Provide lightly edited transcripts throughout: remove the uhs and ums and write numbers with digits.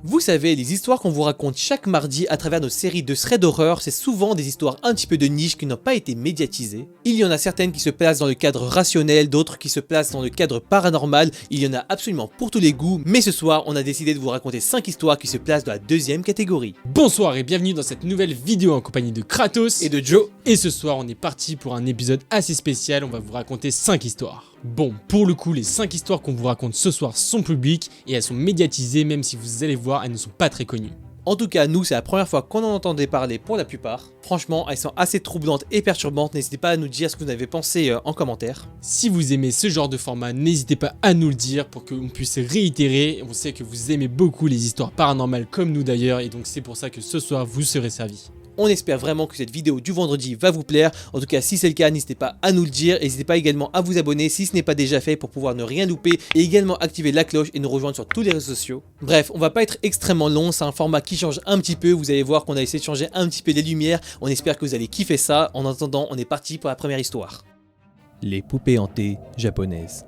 Vous savez, les histoires qu'on vous raconte chaque mardi à travers nos séries de threads d'horreur, c'est souvent des histoires un petit peu de niche qui n'ont pas été médiatisées. Il y en a certaines qui se placent dans le cadre rationnel, d'autres qui se placent dans le cadre paranormal, il y en a absolument pour tous les goûts, mais ce soir, on a décidé de vous raconter 5 histoires qui se placent dans la deuxième catégorie. Bonsoir et bienvenue dans cette nouvelle vidéo en compagnie de Kratos Et de Joe. Et ce soir, on est parti pour un épisode assez spécial, on va vous raconter 5 histoires. Bon, pour le coup, les 5 histoires qu'on vous raconte ce soir sont publiques et elles sont médiatisées, même si vous allez voir, elles ne sont pas très connues. En tout cas, nous, c'est la première fois qu'on en entendait parler pour la plupart. Franchement, elles sont assez troublantes et perturbantes, n'hésitez pas à nous dire ce que vous en avez pensé en commentaire. Si vous aimez ce genre de format, n'hésitez pas à nous le dire pour qu'on puisse réitérer. On sait que vous aimez beaucoup les histoires paranormales comme nous d'ailleurs, et donc c'est pour ça que ce soir, vous serez servis. On espère vraiment que cette vidéo du vendredi va vous plaire. En tout cas, si c'est le cas, n'hésitez pas à nous le dire. N'hésitez pas également à vous abonner si ce n'est pas déjà fait pour pouvoir ne rien louper. Et également activer la cloche et nous rejoindre sur tous les réseaux sociaux. Bref, on va pas être extrêmement long. C'est un format qui change un petit peu. Vous allez voir qu'on a essayé de changer un petit peu les lumières. On espère que vous allez kiffer ça. En attendant, on est parti pour la première histoire. Les poupées hantées japonaises.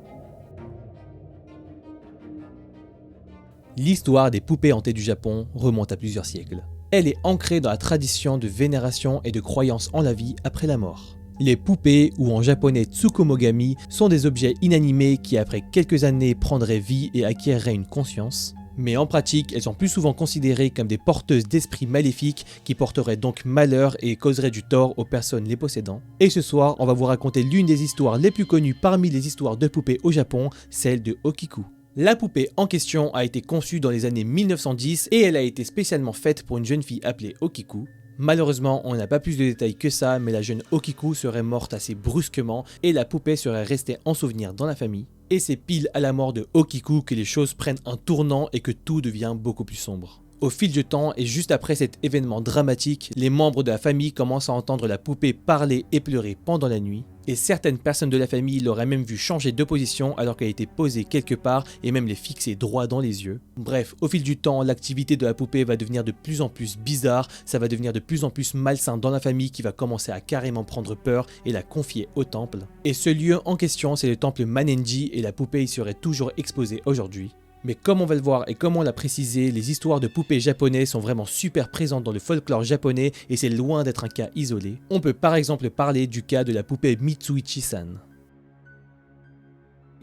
L'histoire des poupées hantées du Japon remonte à plusieurs siècles. Elle est ancrée dans la tradition de vénération et de croyance en la vie après la mort. Les poupées, ou en japonais tsukumogami, sont des objets inanimés qui après quelques années prendraient vie et acquéreraient une conscience. Mais en pratique, elles sont plus souvent considérées comme des porteuses d'esprits maléfiques qui porteraient donc malheur et causeraient du tort aux personnes les possédant. Et ce soir, on va vous raconter l'une des histoires les plus connues parmi les histoires de poupées au Japon, celle de Okiku. La poupée en question a été conçue dans les années 1910 et elle a été spécialement faite pour une jeune fille appelée Okiku. Malheureusement, on n'a pas plus de détails que ça, mais la jeune Okiku serait morte assez brusquement et la poupée serait restée en souvenir dans la famille. Et c'est pile à la mort de Okiku que les choses prennent un tournant et que tout devient beaucoup plus sombre. Au fil du temps et juste après cet événement dramatique, les membres de la famille commencent à entendre la poupée parler et pleurer pendant la nuit. Et certaines personnes de la famille l'auraient même vu changer de position alors qu'elle était posée quelque part et même les fixer droit dans les yeux. Bref, au fil du temps, l'activité de la poupée va devenir de plus en plus bizarre, ça va devenir de plus en plus malsain dans la famille qui va commencer à carrément prendre peur et la confier au temple. Et ce lieu en question, c'est le temple Manenji et la poupée y serait toujours exposée aujourd'hui. Mais comme on va le voir et comme on l'a précisé, les histoires de poupées japonaises sont vraiment super présentes dans le folklore japonais et c'est loin d'être un cas isolé. On peut par exemple parler du cas de la poupée Mitsuichi-san.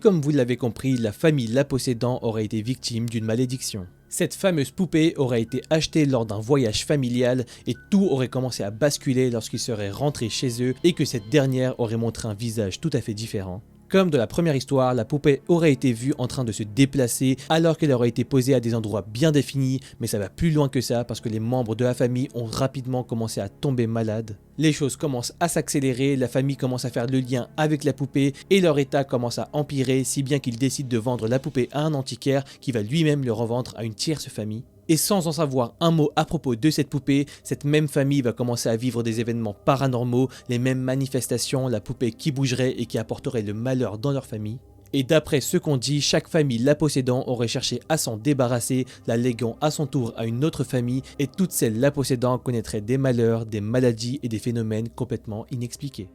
Comme vous l'avez compris, la famille la possédant aurait été victime d'une malédiction. Cette fameuse poupée aurait été achetée lors d'un voyage familial et tout aurait commencé à basculer lorsqu'ils seraient rentrés chez eux et que cette dernière aurait montré un visage tout à fait différent. Comme de la première histoire, la poupée aurait été vue en train de se déplacer alors qu'elle aurait été posée à des endroits bien définis, mais ça va plus loin que ça parce que les membres de la famille ont rapidement commencé à tomber malades. Les choses commencent à s'accélérer, la famille commence à faire le lien avec la poupée et leur état commence à empirer si bien qu'ils décident de vendre la poupée à un antiquaire qui va lui-même le revendre à une tierce famille. Et sans en savoir un mot à propos de cette poupée, cette même famille va commencer à vivre des événements paranormaux, les mêmes manifestations, la poupée qui bougerait et qui apporterait le malheur dans leur famille. Et d'après ce qu'on dit, chaque famille la possédant aurait cherché à s'en débarrasser, la léguant à son tour à une autre famille, et toutes celles la possédant connaîtraient des malheurs, des maladies et des phénomènes complètement inexpliqués.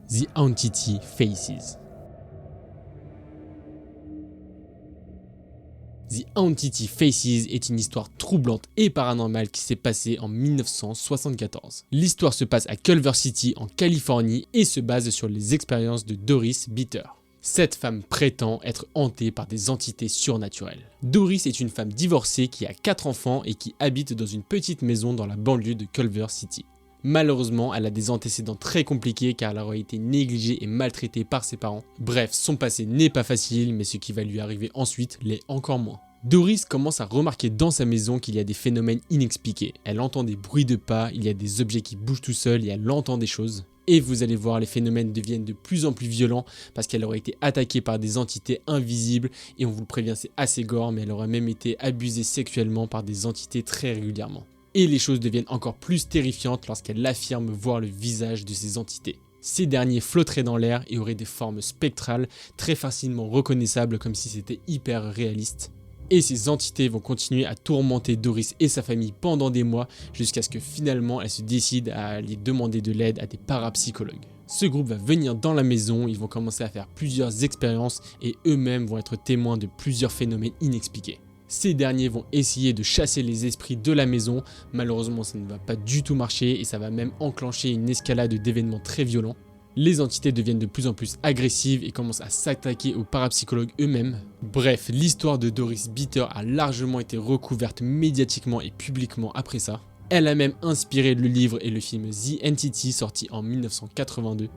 The Entity Faces. The Entity Faces est une histoire troublante et paranormale qui s'est passée en 1974. L'histoire se passe à Culver City en Californie et se base sur les expériences de Doris Bitter. Cette femme prétend être hantée par des entités surnaturelles. Doris est une femme divorcée qui a 4 enfants et qui habite dans une petite maison dans la banlieue de Culver City. Malheureusement, elle a des antécédents très compliqués car elle aurait été négligée et maltraitée par ses parents. Bref, son passé n'est pas facile, mais ce qui va lui arriver ensuite l'est encore moins. Doris commence à remarquer dans sa maison qu'il y a des phénomènes inexpliqués. Elle entend des bruits de pas, il y a des objets qui bougent tout seuls et elle entend des choses. Et vous allez voir, les phénomènes deviennent de plus en plus violents parce qu'elle aurait été attaquée par des entités invisibles et on vous le prévient, c'est assez gore, mais elle aurait même été abusée sexuellement par des entités très régulièrement. Et les choses deviennent encore plus terrifiantes lorsqu'elle affirme voir le visage de ces entités. Ces derniers flotteraient dans l'air et auraient des formes spectrales, très facilement reconnaissables comme si c'était hyper réaliste. Et ces entités vont continuer à tourmenter Doris et sa famille pendant des mois jusqu'à ce que finalement elle se décide à aller demander de l'aide à des parapsychologues. Ce groupe va venir dans la maison, ils vont commencer à faire plusieurs expériences et eux-mêmes vont être témoins de plusieurs phénomènes inexpliqués. Ces derniers vont essayer de chasser les esprits de la maison, malheureusement ça ne va pas du tout marcher et ça va même enclencher une escalade d'événements très violents. Les entités deviennent de plus en plus agressives et commencent à s'attaquer aux parapsychologues eux-mêmes. Bref, l'histoire de Doris Bitter a largement été recouverte médiatiquement et publiquement après ça. Elle a même inspiré le livre et le film The Entity sorti en 1982.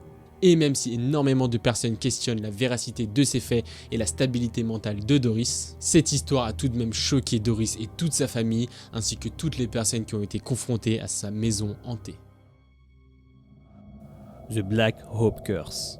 Et même si énormément de personnes questionnent la véracité de ces faits et la stabilité mentale de Doris, cette histoire a tout de même choqué Doris et toute sa famille, ainsi que toutes les personnes qui ont été confrontées à sa maison hantée. The Black Hope Curse.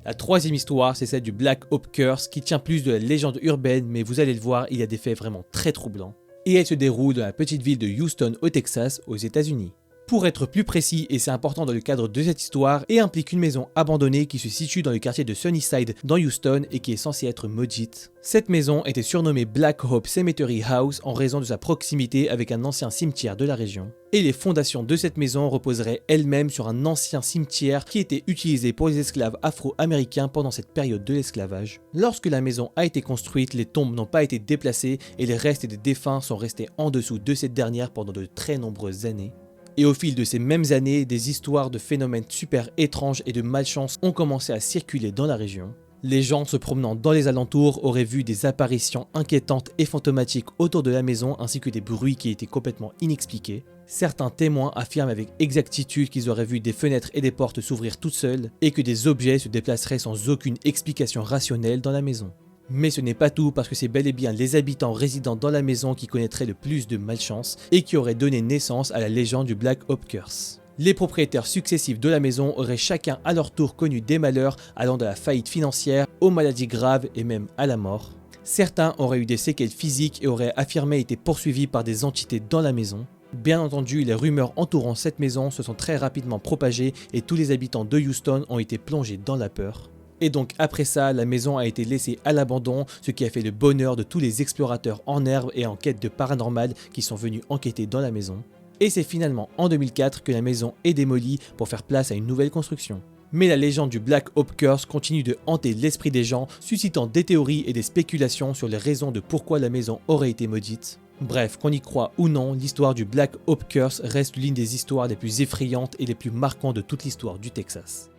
La troisième histoire, c'est celle du Black Hope Curse qui tient plus de la légende urbaine, mais vous allez le voir, il y a des faits vraiment très troublants. Et elle se déroule dans la petite ville de Houston au Texas, aux États-Unis. Pour être plus précis, et c'est important dans le cadre de cette histoire, et implique une maison abandonnée qui se situe dans le quartier de Sunnyside dans Houston et qui est censée être maudite. Cette maison était surnommée Black Hope Cemetery House en raison de sa proximité avec un ancien cimetière de la région. Et les fondations de cette maison reposeraient elles-mêmes sur un ancien cimetière qui était utilisé pour les esclaves afro-américains pendant cette période de l'esclavage. Lorsque la maison a été construite, les tombes n'ont pas été déplacées et les restes des défunts sont restés en dessous de cette dernière pendant de très nombreuses années. Et au fil de ces mêmes années, des histoires de phénomènes super étranges et de malchance ont commencé à circuler dans la région. Les gens se promenant dans les alentours auraient vu des apparitions inquiétantes et fantomatiques autour de la maison ainsi que des bruits qui étaient complètement inexpliqués. Certains témoins affirment avec exactitude qu'ils auraient vu des fenêtres et des portes s'ouvrir toutes seules et que des objets se déplaceraient sans aucune explication rationnelle dans la maison. Mais ce n'est pas tout parce que c'est bel et bien les habitants résidant dans la maison qui connaîtraient le plus de malchance et qui auraient donné naissance à la légende du Black Hope Curse. Les propriétaires successifs de la maison auraient chacun à leur tour connu des malheurs allant de la faillite financière aux maladies graves et même à la mort. Certains auraient eu des séquelles physiques et auraient affirmé été poursuivis par des entités dans la maison. Bien entendu, les rumeurs entourant cette maison se sont très rapidement propagées et tous les habitants de Houston ont été plongés dans la peur. Et donc après ça, la maison a été laissée à l'abandon, ce qui a fait le bonheur de tous les explorateurs en herbe et en quête de paranormal qui sont venus enquêter dans la maison. Et c'est finalement en 2004 que la maison est démolie pour faire place à une nouvelle construction. Mais la légende du Black Hope Curse continue de hanter l'esprit des gens, suscitant des théories et des spéculations sur les raisons de pourquoi la maison aurait été maudite. Bref, qu'on y croit ou non, l'histoire du Black Hope Curse reste l'une des histoires les plus effrayantes et les plus marquantes de toute l'histoire du Texas.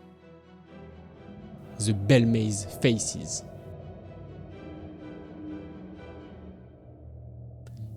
The Belle Maze Faces.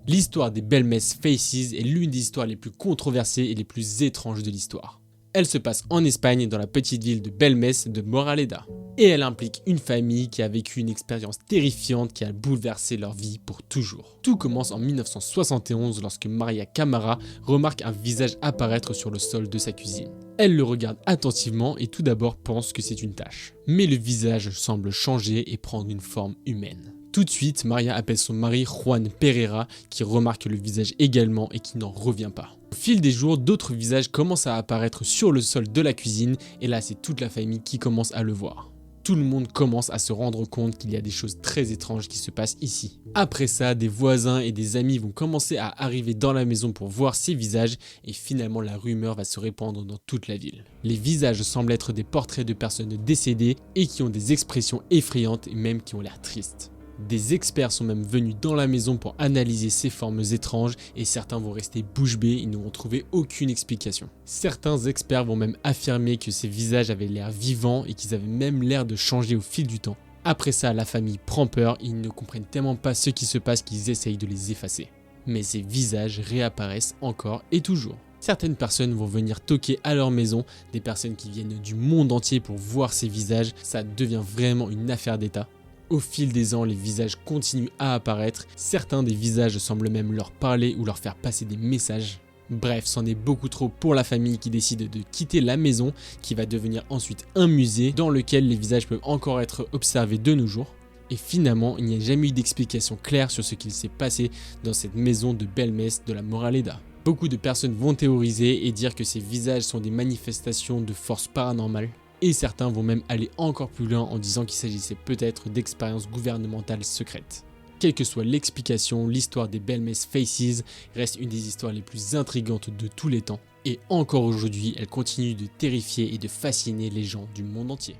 L'histoire des Belle Maze Faces est l'une des histoires les plus controversées et les plus étranges de l'histoire. Elle se passe en Espagne dans la petite ville de Belmez de Moraleda. Et elle implique une famille qui a vécu une expérience terrifiante qui a bouleversé leur vie pour toujours. Tout commence en 1971 lorsque Maria Camara remarque un visage apparaître sur le sol de sa cuisine. Elle le regarde attentivement et tout d'abord pense que c'est une tache. Mais le visage semble changer et prendre une forme humaine. Tout de suite, Maria appelle son mari Juan Pereira qui remarque le visage également et qui n'en revient pas. Au fil des jours, d'autres visages commencent à apparaître sur le sol de la cuisine et là c'est toute la famille qui commence à le voir. Tout le monde commence à se rendre compte qu'il y a des choses très étranges qui se passent ici. Après ça, des voisins et des amis vont commencer à arriver dans la maison pour voir ces visages et finalement la rumeur va se répandre dans toute la ville. Les visages semblent être des portraits de personnes décédées et qui ont des expressions effrayantes et même qui ont l'air tristes. Des experts sont même venus dans la maison pour analyser ces formes étranges et certains vont rester bouche bée, ils n'ont trouvé aucune explication. Certains experts vont même affirmer que ces visages avaient l'air vivants et qu'ils avaient même l'air de changer au fil du temps. Après ça, la famille prend peur, ils ne comprennent tellement pas ce qui se passe qu'ils essayent de les effacer. Mais ces visages réapparaissent encore et toujours. Certaines personnes vont venir toquer à leur maison, des personnes qui viennent du monde entier pour voir ces visages, ça devient vraiment une affaire d'État. Au fil des ans, les visages continuent à apparaître, certains des visages semblent même leur parler ou leur faire passer des messages. Bref, c'en est beaucoup trop pour la famille qui décide de quitter la maison, qui va devenir ensuite un musée dans lequel les visages peuvent encore être observés de nos jours. Et finalement, il n'y a jamais eu d'explication claire sur ce qu'il s'est passé dans cette maison de Belmez de la Moraleda. Beaucoup de personnes vont théoriser et dire que ces visages sont des manifestations de forces paranormales. Et certains vont même aller encore plus loin en disant qu'il s'agissait peut-être d'expériences gouvernementales secrètes. Quelle que soit l'explication, l'histoire des Belmez Faces reste une des histoires les plus intrigantes de tous les temps. Et encore aujourd'hui, elle continue de terrifier et de fasciner les gens du monde entier.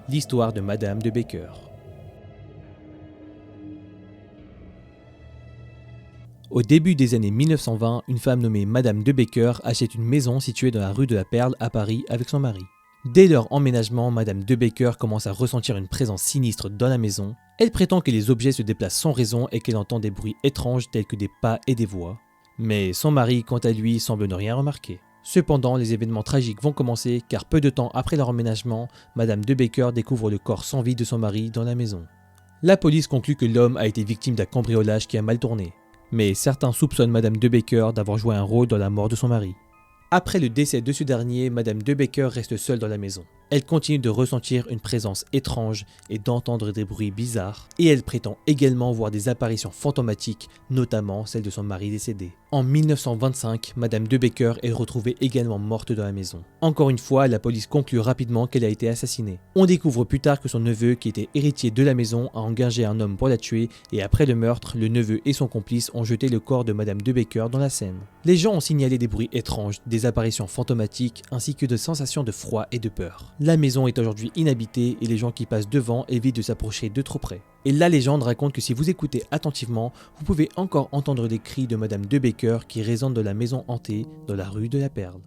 l'histoire de Madame de Baker. Au début des années 1920, une femme nommée Madame de Baker achète une maison située dans la rue de la Perle à Paris avec son mari. Dès leur emménagement, Madame de Baker commence à ressentir une présence sinistre dans la maison. Elle prétend que les objets se déplacent sans raison et qu'elle entend des bruits étranges tels que des pas et des voix. Mais son mari, quant à lui, semble ne rien remarquer. Cependant, les événements tragiques vont commencer car peu de temps après leur emménagement, Madame de Baker découvre le corps sans vie de son mari dans la maison. La police conclut que l'homme a été victime d'un cambriolage qui a mal tourné. Mais certains soupçonnent Madame de Baker d'avoir joué un rôle dans la mort de son mari. Après le décès de ce dernier, Madame de Baker reste seule dans la maison. Elle continue de ressentir une présence étrange et d'entendre des bruits bizarres, et elle prétend également voir des apparitions fantomatiques, notamment celle de son mari décédé. En 1925, Madame de Baker est retrouvée également morte dans la maison. Encore une fois, la police conclut rapidement qu'elle a été assassinée. On découvre plus tard que son neveu, qui était héritier de la maison, a engagé un homme pour la tuer, et après le meurtre, le neveu et son complice ont jeté le corps de Madame de Baker dans la Seine. Les gens ont signalé des bruits étranges, des apparitions fantomatiques, ainsi que des sensations de froid et de peur. La maison est aujourd'hui inhabitée et les gens qui passent devant évitent de s'approcher de trop près. Et la légende raconte que si vous écoutez attentivement, vous pouvez encore entendre des cris de Madame de Baker qui résonnent de la maison hantée dans la rue de la Perle.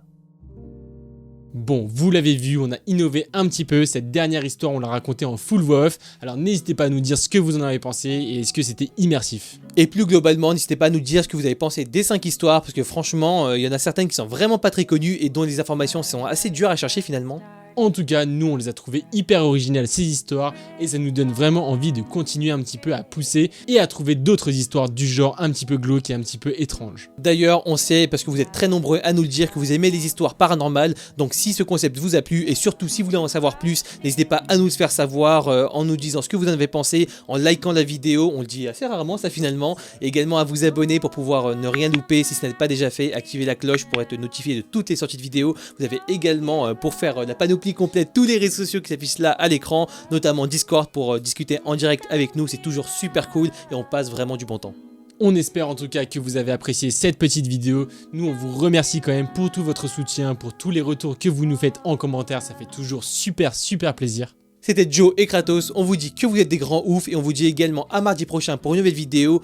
Bon, vous l'avez vu, on a innové un petit peu, cette dernière histoire on l'a racontée en full voix off, alors n'hésitez pas à nous dire ce que vous en avez pensé et est-ce que c'était immersif. Et plus globalement, n'hésitez pas à nous dire ce que vous avez pensé des 5 histoires, parce que franchement, il y en a certaines qui sont vraiment pas très connues et dont les informations sont assez dures à chercher finalement. En tout cas, nous on les a trouvées hyper originales ces histoires et ça nous donne vraiment envie de continuer un petit peu à pousser et à trouver d'autres histoires du genre un petit peu glauques et un petit peu étranges. D'ailleurs, on sait, parce que vous êtes très nombreux à nous le dire, que vous aimez les histoires paranormales, donc si ce concept vous a plu et surtout si vous voulez en savoir plus, n'hésitez pas à nous le faire savoir en nous disant ce que vous en avez pensé, en likant la vidéo, on le dit assez rarement ça finalement, et également à vous abonner pour pouvoir ne rien louper si ce n'est pas déjà fait, activer la cloche pour être notifié de toutes les sorties de vidéos. Vous avez également pour faire la panoplie complète tous les réseaux sociaux qui s'affichent là à l'écran, notamment Discord pour discuter en direct avec nous, c'est toujours super cool et on passe vraiment du bon temps. On espère en tout cas que vous avez apprécié cette petite vidéo. Nous on vous remercie quand même pour tout votre soutien, pour tous les retours que vous nous faites en commentaire, ça fait toujours super plaisir. C'était Joe et Kratos, on vous dit que vous êtes des grands oufs et on vous dit également à mardi prochain pour une nouvelle vidéo.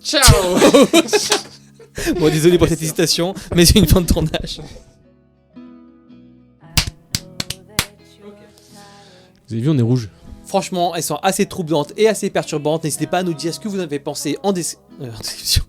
Ciao. Bon, désolé pour cette hésitation, mais c'est une fin de tournage. Vous avez vu, on est rouge. Franchement, elles sont assez troublantes et assez perturbantes. N'hésitez pas à nous dire ce que vous en avez pensé en description.